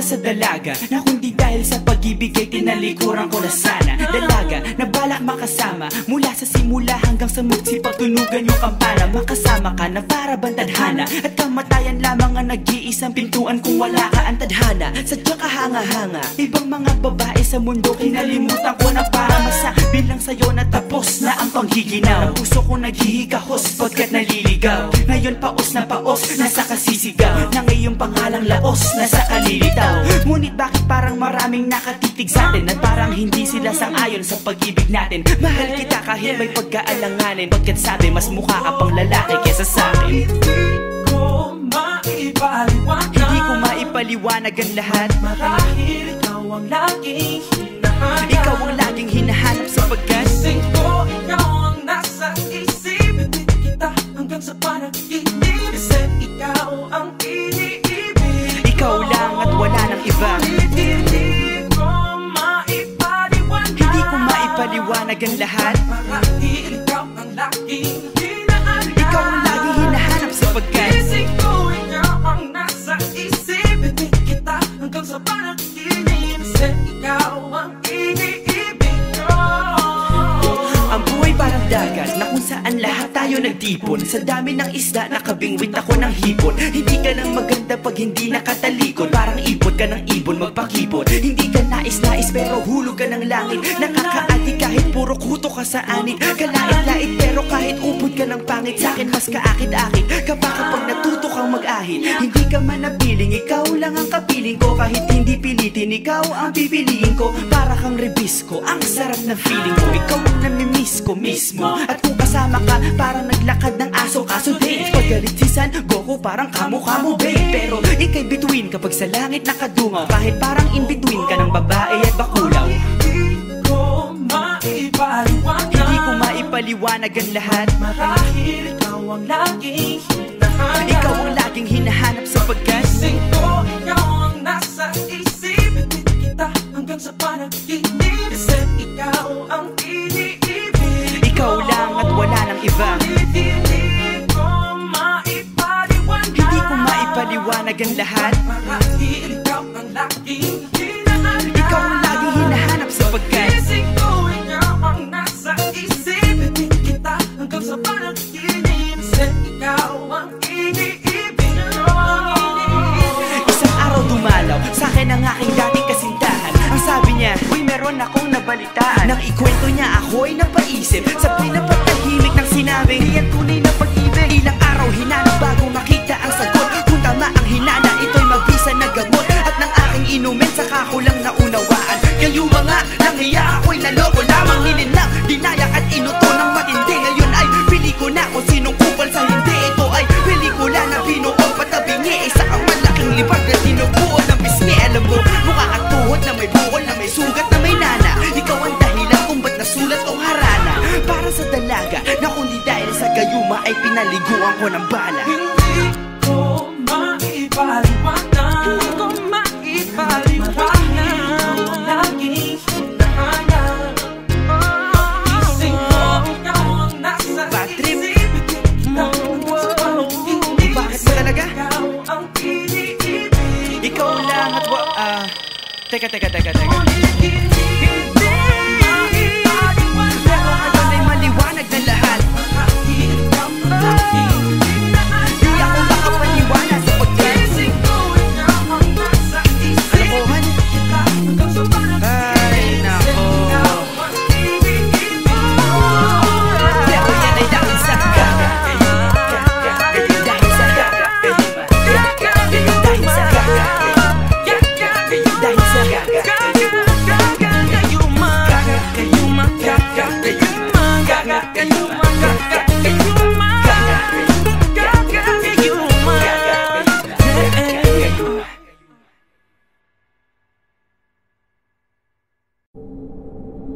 Sa dalaga na kundi dahil sa pag-ibig ay tinalikuran ko na sana. Dalaga na balak makasama mula sa simula hanggang sa mutsi pagtunugan yung kampana. Makasama ka na para bantadhana at kamatayan lamang ang nag-iisang pintuan kung wala ka ang tadhana. Sadyang kahanga-hanga ibang mga babae sa mundo kinalimutan ko na para masabi lang sa'yo na tapos na ang panghiginaw. Puso ko naghihikahos pagkat naliligaw. Ngayon paos na paos nasa kasisigaw na ngayong pangalang laos nasa kalilitaw. Ngunit bakit parang maraming nakatitig sa atin at parang hindi sila sang-ayon sa pag-ibig natin. Mahal kita kahit may pagkaalanganin, pagkat sabi mas mukha ka pang lalaki kesa sa'kin. Hindi ko maipaliwanag ang lahat. Marahil ikaw ang laging hinahanap. Ikaw ang laging hinahanap sapagkat gising ko, ikaw ang nasa isip. Hindi kita hanggang sa panaginip, kasi ikaw ang iniibig. Ikaw lang at wala nang iba. Hindi ko maipaliwanag ang lahat. Marahil ikaw ang laging hinahanap. Ikaw ang laging hinahanap sapagkat gising ko, ikaw ang nasa isip. Hindi kita hanggang sa panaginip, kasi ikaw ang iniibig ko. Ang buhay parang dagat na kung saan lahat tayo nagtipon. Sa dami ng isda nakabingwit ako ng hipon. Hindi ka lang maganda pag hindi nakatalikod. Parang ipot ka ng ibon magpakipot. Hindi ka nais-nais pero hulog ka ng langit. Nakakaati kahit puro kuto ka sa anit. Kalait-lait pero kahit upod ka ng pangit. Sa'kin mas kaakit-akit ka pa kapag natuto kang mag-ahit. Hindi ka man napiling, ikaw lang ang kapiling ko. Kahit hindi pilitin, ikaw ang pipiliin ko. Para kang rebisco, ang sarap ng feeling ko. Ikaw ang namimiss ko mismo. At kung kasama ka, parang naglakad ng aso. Kaso date, paggalit si San Goku, parang kamo-kamo babe. Pero ikay between kapag sa langit nakadungaw. Kahit parang in between ka ng babae at bakulaw. Hindi ko maipaliwanag. Hindi ko maipaliwanag ang lahat. Marahil ikaw ang laging hinahanap. Ikaw ang laging hinahanap sapagkat gising ko, ikaw ang nasa isip. Hindi kita hanggang sa panaginip, kasi ikaw ang iniibig. Ikaw lang at wala nang iba. Hindi ko maipaliwanag ang lahat. Marahil ikaw ang laging hinahanap. Ikaw ang laging hinahanap sapagkat gising ko, ikaw ang nasa isip. Hindi kita hanggang sa panaginip, kasi ikaw ang iniibig ko. isang araw dumalaw sa'kin ang aking dating kasintahan. Ang sabi niya, uy meron akong nabalitaan. Nang ikwento niya ako'y napaisip. Sabay na patahimik nang sinabi, di yan tunay na pag-ibig. Ilang araw hinanap bago makita ang sagot. Kung tama ang hinana, ito'y mabisa na gamot. At nang aking inumin, saka ko lang naunawaan. Kayo mga nanghiya, ako'y naloko lamang. Nilinlang, dinayak at inuto ng matindi. Ngayon ay pili ko na kung sinong kupal sa hindi. Ito ay pelikula na binuong patabingi. Isa kang malaking libag na tinubuo ng bismi. Alam mo, mukha kang tuhod na may bukol, na may sugat, na may nana. Ikaw ang dahilan kung ba't nasulat o harana. Para sa dalaga na kundi dahil sa gayuma ay pinaliguan ko ng bala. Hindi ko maipaliwanag. Hindi ko maipaliwanag. Ikaw ang laging hinahanap. Gising ko, ikaw ang nasa Patrip. isip. Hindi Bakit ba talaga? ikaw ang iniibig. Ikaw lang at Teka. Ulit